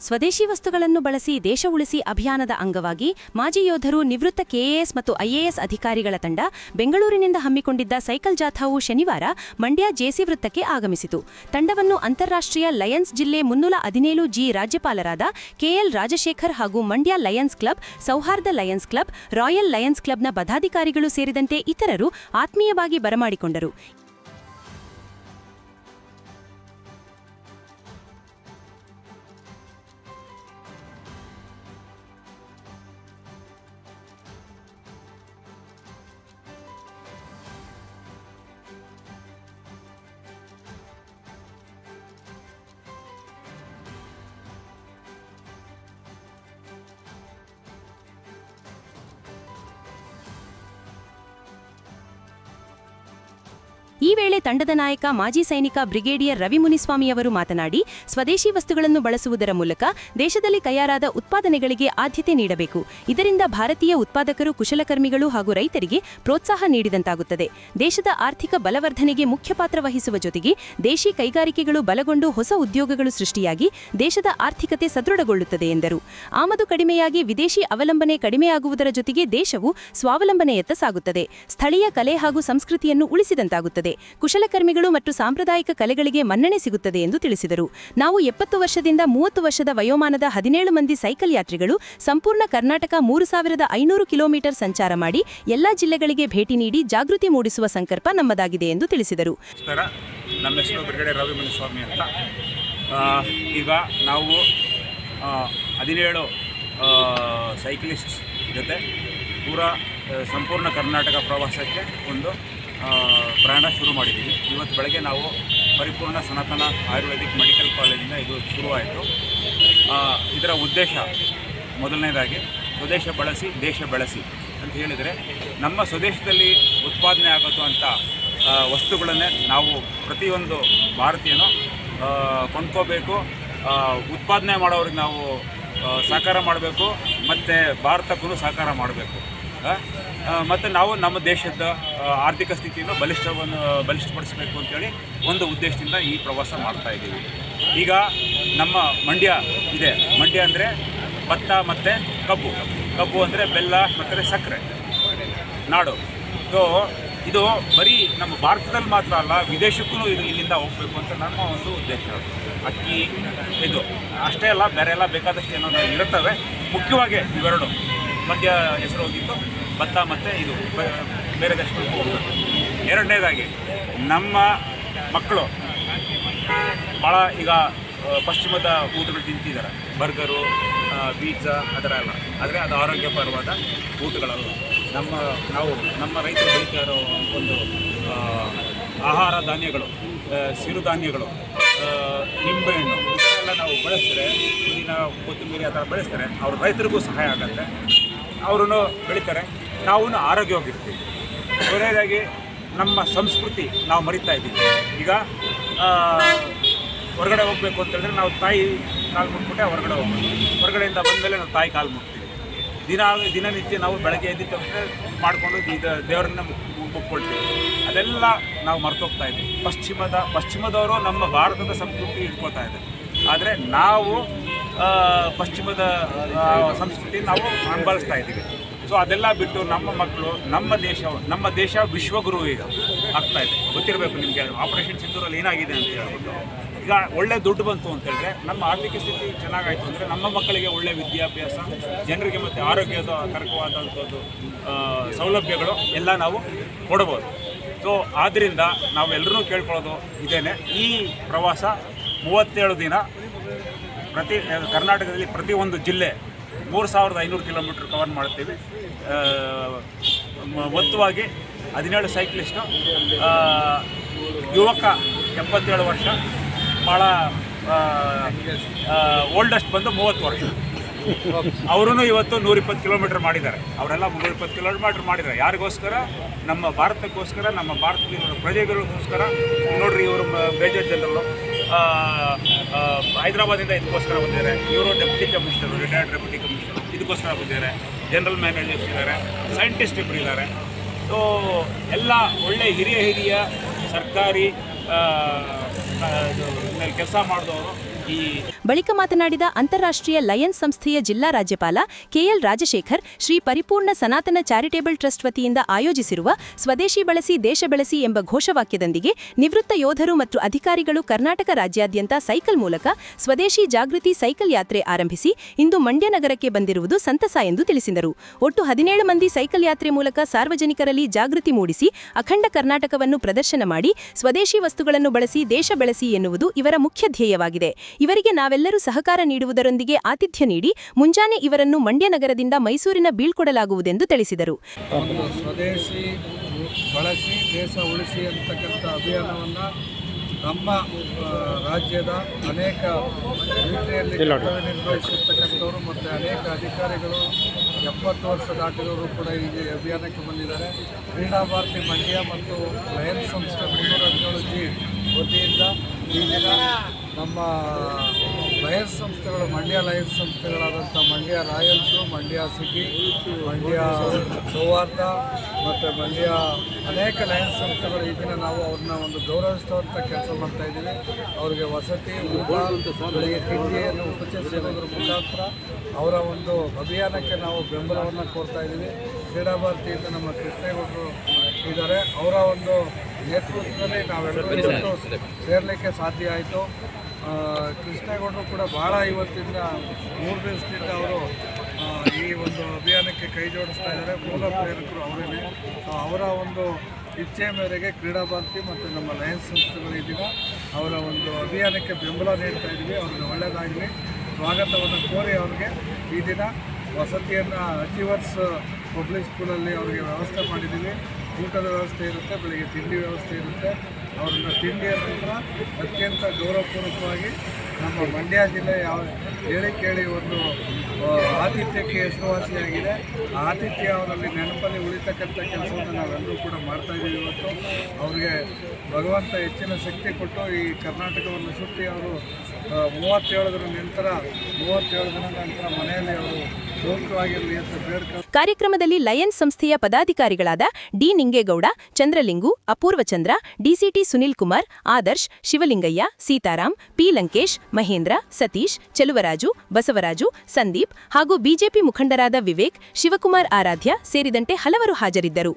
ಸ್ವದೇಶಿ ವಸ್ತುಗಳನ್ನು ಬಳಸಿ ದೇಶ ಉಳಿಸಿ ಅಭಿಯಾನದ ಅಂಗವಾಗಿ ಮಾಜಿ ಯೋಧರು ನಿವೃತ್ತ ಕೆಎಎಸ್ ಮತ್ತು ಐಎಎಸ್ ಅಧಿಕಾರಿಗಳ ತಂಡ ಬೆಂಗಳೂರಿನಿಂದ ಹಮ್ಮಿಕೊಂಡಿದ್ದ ಸೈಕಲ್ ಜಾಥಾವು ಶನಿವಾರ ಮಂಡ್ಯ ಜೆಸಿ ವೃತ್ತಕ್ಕೆ ಆಗಮಿಸಿತು. ತಂಡವನ್ನು ಅಂತಾರಾಷ್ಟ್ರೀಯ ಲಯನ್ಸ್ ಜಿಲ್ಲೆ 317 ರಾಜ್ಯಪಾಲರಾದ ಕೆಎಲ್ ರಾಜಶೇಖರ್ ಹಾಗೂ ಮಂಡ್ಯ ಲಯನ್ಸ್ ಕ್ಲಬ್, ಸೌಹಾರ್ದ ಲಯನ್ಸ್ ಕ್ಲಬ್, ರಾಯಲ್ ಲಯನ್ಸ್ ಕ್ಲಬ್ನ ಪದಾಧಿಕಾರಿಗಳು ಸೇರಿದಂತೆ ಇತರರು ಆತ್ಮೀಯವಾಗಿ ಬರಮಾಡಿಕೊಂಡರು. ಈ ವೇಳೆ ತಂಡದ ನಾಯಕ ಮಾಜಿ ಸೈನಿಕ ಬ್ರಿಗೇಡಿಯರ್ ರವಿ ಮುನಿಸ್ವಾಮಿಯವರು ಮಾತನಾಡಿ, ಸ್ವದೇಶಿ ವಸ್ತುಗಳನ್ನು ಬಳಸುವುದರ ಮೂಲಕ ದೇಶದಲ್ಲಿ ತಯಾರಾದ ಉತ್ಪಾದನೆಗಳಿಗೆ ಆದ್ಯತೆ ನೀಡಬೇಕು. ಇದರಿಂದ ಭಾರತೀಯ ಉತ್ಪಾದಕರು, ಕುಶಲಕರ್ಮಿಗಳು ಹಾಗೂ ರೈತರಿಗೆ ಪ್ರೋತ್ಸಾಹ ನೀಡಿದಂತಾಗುತ್ತದೆ. ದೇಶದ ಆರ್ಥಿಕ ಬಲವರ್ಧನೆಗೆ ಮುಖ್ಯ ಪಾತ್ರ ವಹಿಸುವ ಜೊತೆಗೆ ದೇಶಿ ಕೈಗಾರಿಕೆಗಳು ಬಲಗೊಂಡು ಹೊಸ ಉದ್ಯೋಗಗಳು ಸೃಷ್ಟಿಯಾಗಿ ದೇಶದ ಆರ್ಥಿಕತೆ ಸದೃಢಗೊಳ್ಳುತ್ತದೆ ಎಂದರು. ಆಮದು ಕಡಿಮೆಯಾಗಿ ವಿದೇಶಿ ಅವಲಂಬನೆ ಕಡಿಮೆಯಾಗುವುದರ ಜೊತೆಗೆ ದೇಶವು ಸ್ವಾವಲಂಬನೆಯತ್ತ ಸಾಗುತ್ತದೆ. ಸ್ಥಳೀಯ ಕಲೆ ಹಾಗೂ ಸಂಸ್ಕೃತಿಯನ್ನು ಉಳಿಸಿದಂತಾಗುತ್ತದೆ. ಕುಶಲಕರ್ಮಿಗಳು ಮತ್ತು ಸಾಂಪ್ರದಾಯಿಕ ಕಲೆಗಳಿಗೆ ಮನ್ನಣೆ ಸಿಗುತ್ತದೆ ಎಂದು ತಿಳಿಸಿದರು. ನಾವು 70 ವರ್ಷದಿಂದ 30 ವರ್ಷದ ವಯೋಮಾನದ 17 ಮಂದಿ ಸೈಕಲ್ ಯಾತ್ರಿಗಳು ಸಂಪೂರ್ಣ ಕರ್ನಾಟಕ 3500 ಕಿಲೋಮೀಟರ್ ಸಂಚಾರ ಮಾಡಿ ಎಲ್ಲಾ ಜಿಲ್ಲೆಗಳಿಗೆ ಭೇಟಿ ನೀಡಿ ಜಾಗೃತಿ ಮೂಡಿಸುವ ಸಂಕಲ್ಪ ನಮ್ಮದಾಗಿದೆ ಎಂದು ತಿಳಿಸಿದರು. ನಮ್ಮ ಹೆಸರು ಬ್ರಿಗೇಡಿಯರ್ ರವಿ ಮುನಿಸ್ವಾಮಿ ಅಂತ. ಈಗ ನಾವು 17 ಸೈಕ್ಲಿಸ್ಟ್ ಜೊತೆ ಸಂಪೂರ್ಣ ಕರ್ನಾಟಕ ಪ್ರವಾಸಕ್ಕೆ ಒಂದು ಪ್ರಯಾಣ ಶುರು ಮಾಡಿದ್ದೀವಿ. ಇವತ್ತು ಬೆಳಗ್ಗೆ ನಾವು ಪರಿಪೂರ್ಣ ಸನಾತನ ಆಯುರ್ವೇದಿಕ್ ಮೆಡಿಕಲ್ ಕಾಲೇಜಿಂದ ಇದು ಶುರುವಾಯಿತು. ಇದರ ಉದ್ದೇಶ ಮೊದಲನೇದಾಗಿ ಸ್ವದೇಶ ಬಳಸಿ ದೇಶ ಬೆಳೆಸಿ ಅಂತ ಹೇಳಿದರೆ, ನಮ್ಮ ಸ್ವದೇಶದಲ್ಲಿ ಉತ್ಪಾದನೆ ಆಗುವಂಥ ವಸ್ತುಗಳನ್ನೇ ನಾವು ಪ್ರತಿಯೊಂದು ಭಾರತೀಯನೂ ಕೊಂಡ್ಕೋಬೇಕು. ಉತ್ಪಾದನೆ ಮಾಡೋರಿಗೆ ನಾವು ಸಹಕಾರ ಮಾಡಬೇಕು ಮತ್ತು ಭಾರತಕ್ಕೂ ಸಹಕಾರ ಮಾಡಬೇಕು. ಮತ್ತು ನಾವು ನಮ್ಮ ದೇಶದ ಆರ್ಥಿಕ ಸ್ಥಿತಿಯನ್ನು ಬಲಿಷ್ಠಪಡಿಸಬೇಕು ಅಂತೇಳಿ ಒಂದು ಉದ್ದೇಶದಿಂದ ಈ ಪ್ರವಾಸ ಮಾಡ್ತಾಯಿದ್ದೀವಿ. ಈಗ ನಮ್ಮ ಮಂಡ್ಯ ಇದೆ. ಮಂಡ್ಯ ಅಂದರೆ ಭತ್ತ ಮತ್ತು ಕಬ್ಬು ಅಂದರೆ ಬೆಲ್ಲ ಮತ್ತು ಸಕ್ಕರೆ ನಾಡು. ಸೊ ಇದು ಬರೀ ನಮ್ಮ ಭಾರತದಲ್ಲಿ ಮಾತ್ರ ಅಲ್ಲ, ವಿದೇಶಕ್ಕೂ ಇದು ಇಲ್ಲಿಂದ ಹೋಗಬೇಕು ಅಂತ ನಮ್ಮ ಒಂದು ಉದ್ದೇಶ. ಅಕ್ಕಿ ಇದು ಅಷ್ಟೇ ಅಲ್ಲ, ಬೇರೆ ಎಲ್ಲ ಬೇಕಾದಷ್ಟು ಏನೋ ಇರುತ್ತವೆ. ಮುಖ್ಯವಾಗಿ ಇವೆರಡು ಮಂಡ್ಯ ಹೆಸರು ಹೋಗಿದ್ದು ಭತ್ತ ಮತ್ತು ಇದು ಬೇರೆ ದೇಶಗಳಿಗೆ ಹೋಗಬೇಕು. ಎರಡನೇದಾಗಿ ನಮ್ಮ ಮಕ್ಕಳು ಭಾಳ ಈಗ ಪಶ್ಚಿಮದ ಊಟಗಳು ತಿಂತಿದ್ದಾರೆ. ಬರ್ಗರು, ಪಿಜ್ಜಾ ಅದರ ಎಲ್ಲ, ಆದರೆ ಅದು ಆರೋಗ್ಯಪರವಾದ ಊಟಗಳಲ್ಲ. ನಾವು ನಮ್ಮ ರೈತರು ಬೆಳೀತಾ ಇರೋ ಒಂದು ಆಹಾರ ಧಾನ್ಯಗಳು, ಸಿರುಧಾನ್ಯಗಳು, ನಿಂಬೆಹಣ್ಣು ಇದನ್ನೆಲ್ಲ ನಾವು ಬೆಳೆಸಿದ್ರೆ, ಪುದೀನ, ಕೊತ್ತಂಬರಿ ಆ ಥರ ಬೆಳೆಸಿದ್ರೆ ಅವ್ರ ರೈತರಿಗೂ ಸಹಾಯ ಆಗುತ್ತೆ. ಅವರು ಬೆಳೀತಾರೆ, ನಾವು ಆರೋಗ್ಯವಾಗಿರ್ತೀವಿ. ಕೊನೆಯದಾಗಿ ನಮ್ಮ ಸಂಸ್ಕೃತಿ ನಾವು ಮರಿತಾ ಇದ್ದೀವಿ. ಈಗ ಹೊರಗಡೆ ಹೋಗಬೇಕು ಅಂತೇಳಿದ್ರೆ ನಾವು ತಾಯಿ ಕಾಲು ಮುಟ್ಬಿಟ್ಟೆ ಹೊರಗಡೆ ಹೋಗ್ಬೇಕು. ಹೊರಗಡೆಯಿಂದ ಬಂದಮೇಲೆ ನಾವು ತಾಯಿ ಕಾಲು ಮುಟ್ತೀವಿ. ದಿನನಿತ್ಯ ನಾವು ಬೆಳಗ್ಗೆ ಎದ್ದಿದ್ದ ತಕ್ಷಣ ಮಾಡಿಕೊಂಡು ದೇವರನ್ನ ಮುಕ್ಕೊಳ್ತೀವಿ. ಅದೆಲ್ಲ ನಾವು ಮರ್ತೋಗ್ತಾ ಇದ್ದೀವಿ. ಪಶ್ಚಿಮದವರು ನಮ್ಮ ಭಾರತದ ಸಂಸ್ಕೃತಿ ಇಟ್ಕೊಳ್ತಾ ಇದ್ದಾರೆ, ಆದರೆ ನಾವು ಪಶ್ಚಿಮದ ಸಂಸ್ಕೃತಿ ನಾವು ಅನುಭವಿಸ್ತಾ ಇದ್ದೀವಿ. ಸೊ ಅದೆಲ್ಲ ಬಿಟ್ಟು ನಮ್ಮ ಮಕ್ಕಳು, ನಮ್ಮ ದೇಶ ವಿಶ್ವಗುರು ಈಗ ಆಗ್ತಾಯಿದೆ. ಗೊತ್ತಿರಬೇಕು ನಿಮಗೆ ಆಪರೇಷನ್ ಸಿಂಧೂರಲ್ಲಿ ಏನಾಗಿದೆ ಅಂತ ಹೇಳ್ಬಿಟ್ಟು. ಈಗ ಒಳ್ಳೆ ದುಡ್ಡು ಬಂತು ಅಂತೇಳಿದ್ರೆ, ನಮ್ಮ ಆರ್ಥಿಕ ಸ್ಥಿತಿ ಚೆನ್ನಾಗಾಯಿತು ಅಂದರೆ ನಮ್ಮ ಮಕ್ಕಳಿಗೆ ಒಳ್ಳೆಯ ವಿದ್ಯಾಭ್ಯಾಸ, ಜನರಿಗೆ ಮತ್ತು ಆರೋಗ್ಯದ ಕರಕವಾದಂಥದ್ದು ಸೌಲಭ್ಯಗಳು ಎಲ್ಲ ನಾವು ಕೊಡ್ಬೋದು. ಸೊ ಆದ್ದರಿಂದ ನಾವೆಲ್ಲರೂ ಕೇಳ್ಕೊಳ್ಳೋದು ಇದೇನೆ. ಈ ಪ್ರವಾಸ 37 ದಿನ ಕರ್ನಾಟಕದಲ್ಲಿ ಪ್ರತಿಯೊಂದು ಜಿಲ್ಲೆ 3500 ಕಿಲೋಮೀಟ್ರ್ ಕವರ್ ಮಾಡ್ತೀವಿ. ಮೊತ್ತವಾಗಿ 17 ಸೈಕ್ಲಿಸ್ಟು, ಯುವಕ 77 ವರ್ಷ, ಭಾಳ ಓಲ್ಡೆಸ್ಟ್ ಬಂದು 30 ವರ್ಷ. ಅವರೂ ಇವತ್ತು 120 ಕಿಲೋಮೀಟ್ರ್ ಮಾಡಿದ್ದಾರೆ. ಅವರೆಲ್ಲ 120 ಕಿಲೋಮೀಟ್ರ್ ಮಾಡಿದ್ದಾರೆ. ಯಾರಿಗೋಸ್ಕರ? ನಮ್ಮ ಭಾರತಕ್ಕೋಸ್ಕರ, ನಮ್ಮ ಭಾರತದ ಪ್ರಜೆಗಳಿಗೋಸ್ಕರ. ನೋಡ್ರಿ, ಇವರು ಮೇಜರ್ ಜನರಲ್ಲು ಹೈದರಾಬಾದಿಂದ ಇದಕ್ಕೋಸ್ಕರ ಬಂದಿದ್ದಾರೆ. ಇವರು deputy commissioner, retired deputy commissioner, ಇದಕ್ಕೋಸ್ಕರ ಬಂದಿದ್ದಾರೆ. ಜನರಲ್ ಮ್ಯಾನೇಜರ್ಸ್ ಇದ್ದಾರೆ, ಸೈಂಟಿಸ್ಟ್ ಇಬ್ಬರು ಇದ್ದಾರೆ. ಸೊ ಎಲ್ಲ ಒಳ್ಳೆ ಹಿರಿಯ ಸರ್ಕಾರಿ ಕೆಲಸ ಮಾಡಿದವರು ಬಳಿಕ ಮಾತನಾಡಿದ ಅಂತಾರಾಷ್ಟ್ರೀಯ ಲಯನ್ಸ್ ಸಂಸ್ಥೆಯ ಜಿಲ್ಲಾ ರಾಜ್ಯಪಾಲ ಕೆಎಲ್ ರಾಜಶೇಖರ್, ಶ್ರೀ ಪರಿಪೂರ್ಣ ಸನಾತನ ಚಾರಿಟೇಬಲ್ ಟ್ರಸ್ಟ್ ವತಿಯಿಂದ ಆಯೋಜಿಸಿರುವ ಸ್ವದೇಶಿ ಬಳಸಿ ದೇಶ ಬೆಳೆಸಿ ಎಂಬ ಘೋಷವಾಕ್ಯದೊಂದಿಗೆ ನಿವೃತ್ತ ಯೋಧರು ಮತ್ತು ಅಧಿಕಾರಿಗಳು ಕರ್ನಾಟಕ ರಾಜ್ಯಾದ್ಯಂತ ಸೈಕಲ್ ಮೂಲಕ ಸ್ವದೇಶಿ ಜಾಗೃತಿ ಸೈಕಲ್ ಯಾತ್ರೆ ಆರಂಭಿಸಿ ಇಂದು ಮಂಡ್ಯ ನಗರಕ್ಕೆ ಬಂದಿರುವುದು ಸಂತಸ ಎಂದು ತಿಳಿಸಿದರು. ಒಟ್ಟು 17 ಮಂದಿ ಸೈಕಲ್ ಯಾತ್ರೆ ಮೂಲಕ ಸಾರ್ವಜನಿಕರಲ್ಲಿ ಜಾಗೃತಿ ಮೂಡಿಸಿ ಅಖಂಡ ಕರ್ನಾಟಕವನ್ನು ಪ್ರದರ್ಶನ ಮಾಡಿ ಸ್ವದೇಶಿ ವಸ್ತುಗಳನ್ನು ಬಳಸಿ ದೇಶ ಬೆಳೆಸಿ ಎನ್ನುವುದು ಇವರ ಮುಖ್ಯ ಧ್ಯೇಯವಾಗಿದೆ. ಇವರಿಗೆ ನಾವೆಲ್ಲರೂ ಸಹಕಾರ ನೀಡುವುದರೊಂದಿಗೆ ಆತಿಥ್ಯ ನೀಡಿ ಮುಂಜಾನೆ ಇವರನ್ನು ಮಂಡ್ಯ ನಗರದಿಂದ ಮೈಸೂರಿನ ಬೀಳ್ಕೊಡಲಾಗುವುದೆಂದು ತಿಳಿಸಿದರು. ಸ್ವದೇಶಿ ಬಳಸಿ ದೇಶ ಉಳಿಸಿ ಅಂತಕ್ಕಂಥ ಅಭಿಯಾನವನ್ನು ನಮ್ಮ ರಾಜ್ಯದ ಅನೇಕ ರೀತಿಯಲ್ಲಿ ಕರ್ತವ್ಯ ನಿರ್ವಹಿಸಿರ್ತಕ್ಕಂಥವರು ಮತ್ತು ಅನೇಕ ಅಧಿಕಾರಿಗಳು 70 ವರ್ಷ ದಾಟಿದವರು ಕೂಡ ಈ ಅಭಿಯಾನಕ್ಕೆ ಬಂದಿದ್ದಾರೆ. ಕ್ರೀಡಾ ಭಾರತಿ ಮಂಡ್ಯ ಮತ್ತು ಲಯನ್ಸ್ ಸಂಸ್ಥೆ 317G ವತಿಯಿಂದ ಈ ದಿನ ನಮ್ಮ ಲಯನ್ಸ್ ಸಂಸ್ಥೆಗಳು, Mandya Lions ಸಂಸ್ಥೆಗಳಾದಂಥ Mandya Royals, Mandya city, Mandya ಸೌಹಾರ್ದ ಮತ್ತು ಮಂಡ್ಯ ಅನೇಕ ಲಯನ್ಸ್ ಸಂಸ್ಥೆಗಳು ಈ ದಿನ ನಾವು ಅವ್ರನ್ನ ಒಂದು ಗೌರವಿಸುವಂಥ ಕೆಲಸ ಮಾಡ್ತಾಯಿದ್ದೀವಿ. ಅವ್ರಿಗೆ ವಸತಿ, ಊಟ, ಬೆಳಿಗ್ಗೆ ತಿಂಡಿಯನ್ನು ಉಪಚರಿಸುವುದರ ಮುಖಾಂತರ ಅವರ ಒಂದು ಅಭಿಯಾನಕ್ಕೆ ನಾವು ಬೆಂಬಲವನ್ನು ಕೋರ್ತಾ ಇದ್ದೀವಿ. ಕ್ರೀಡಾ ಭಾರತಿಯಿಂದ ನಮ್ಮ ಕೃಷ್ಣೇಗೌಡರು ಇದ್ದಾರೆ, ಅವರ ಒಂದು ನೇತೃತ್ವದಲ್ಲಿ ನಾವೆಲ್ಲರೂ ಸೇರಲಿಕ್ಕೆ ಸಾಧ್ಯ ಆಯಿತು. ಕೃಷ್ಣೇಗೌಡರು ಕೂಡ ಭಾಳ ಇವತ್ತಿಂದ 3 ದಿವಸದಿಂದ ಅವರು ಈ ಒಂದು ಅಭಿಯಾನಕ್ಕೆ ಕೈ ಜೋಡಿಸ್ತಾ ಇದ್ದಾರೆ. ಮೂಲ ಪ್ರೇರಕರು ಅವರೇನೆ. ಅವರ ಒಂದು ಇಚ್ಛೆ ಮೇರೆಗೆ ಕ್ರೀಡಾ ಭಾರತಿ ಮತ್ತು ನಮ್ಮ ಲಯನ್ಸ್ ಸಂಸ್ಥೆಗಳು ಈ ದಿನ ಅವರ ಒಂದು ಅಭಿಯಾನಕ್ಕೆ ಬೆಂಬಲ ನೀಡ್ತಾ ಇದ್ದೀವಿ. ಅವ್ರಿಗೆ ಒಳ್ಳೆಯದಾಗಲಿ, ಸ್ವಾಗತವನ್ನು ಕೋರಿ ಅವ್ರಿಗೆ ಈ ದಿನ ವಸತಿಯನ್ನು ಅಚೀವರ್ಸ್ ಪಬ್ಲಿಕ್ ಸ್ಕೂಲಲ್ಲಿ ಅವರಿಗೆ ವ್ಯವಸ್ಥೆ ಮಾಡಿದ್ದೀವಿ. ಊಟದ ವ್ಯವಸ್ಥೆ ಇರುತ್ತೆ, ಬೆಳಿಗ್ಗೆ ತಿಂಡಿ ವ್ಯವಸ್ಥೆ ಇರುತ್ತೆ. ಅವ್ರನ್ನ ತಿಂಡಿಯ ನಂತರ ಅತ್ಯಂತ ಗೌರವಪೂರ್ವಕವಾಗಿ ನಮ್ಮ ಮಂಡ್ಯ ಜಿಲ್ಲೆ ಹೇಳಿ ಕೇಳಿ ಒಂದು ಆತಿಥ್ಯಕ್ಕೆ ಹೆಸರುವಾಸಿಯಾಗಿದೆ. ಆ ಆತಿಥ್ಯ ಅವರಲ್ಲಿ ನೆನಪಲ್ಲಿ ಉಳಿತಕ್ಕಂಥ ಕೆಲಸವನ್ನು ನಾವೆಲ್ಲರೂ ಕೂಡ ಮಾಡ್ತಾಯಿದ್ದೀವಿ. ಇವತ್ತು ಅವ್ರಿಗೆ ಭಗವಂತ ಹೆಚ್ಚಿನ ಶಕ್ತಿ ಕೊಟ್ಟು ಈ ಕರ್ನಾಟಕವನ್ನು ಸುತ್ತಿ ಅವರು 37 ದಿನದ ನಂತರ ಮನೆಯಲ್ಲಿ ಅವರು ಸೌಖ್ಯವಾಗಿರಲಿ ಅಂತ ಬೇಡ್ಕೊಂಡು ಕಾರ್ಯಕ್ರಮದಲ್ಲಿ ಲಯನ್ಸ್ ಸಂಸ್ಥೆಯ ಪದಾಧಿಕಾರಿಗಳಾದ D Ningegowda, Chandralingu, Apoorvachandra, DCT Sunil Kumar, Adarsh, Shivalingaiah, Sitaram, P Lankesh, Mahendra, Satish, Cheluvaraju, Basavaraju, Sandeep ಹಾಗೂ ಬಿಜೆಪಿ ಮುಖಂಡರಾದ ವಿವೇಕ್, ಶಿವಕುಮಾರ್ ಆರಾಧ್ಯ ಸೇರಿದಂತೆ ಹಲವರು ಹಾಜರಿದ್ದರು.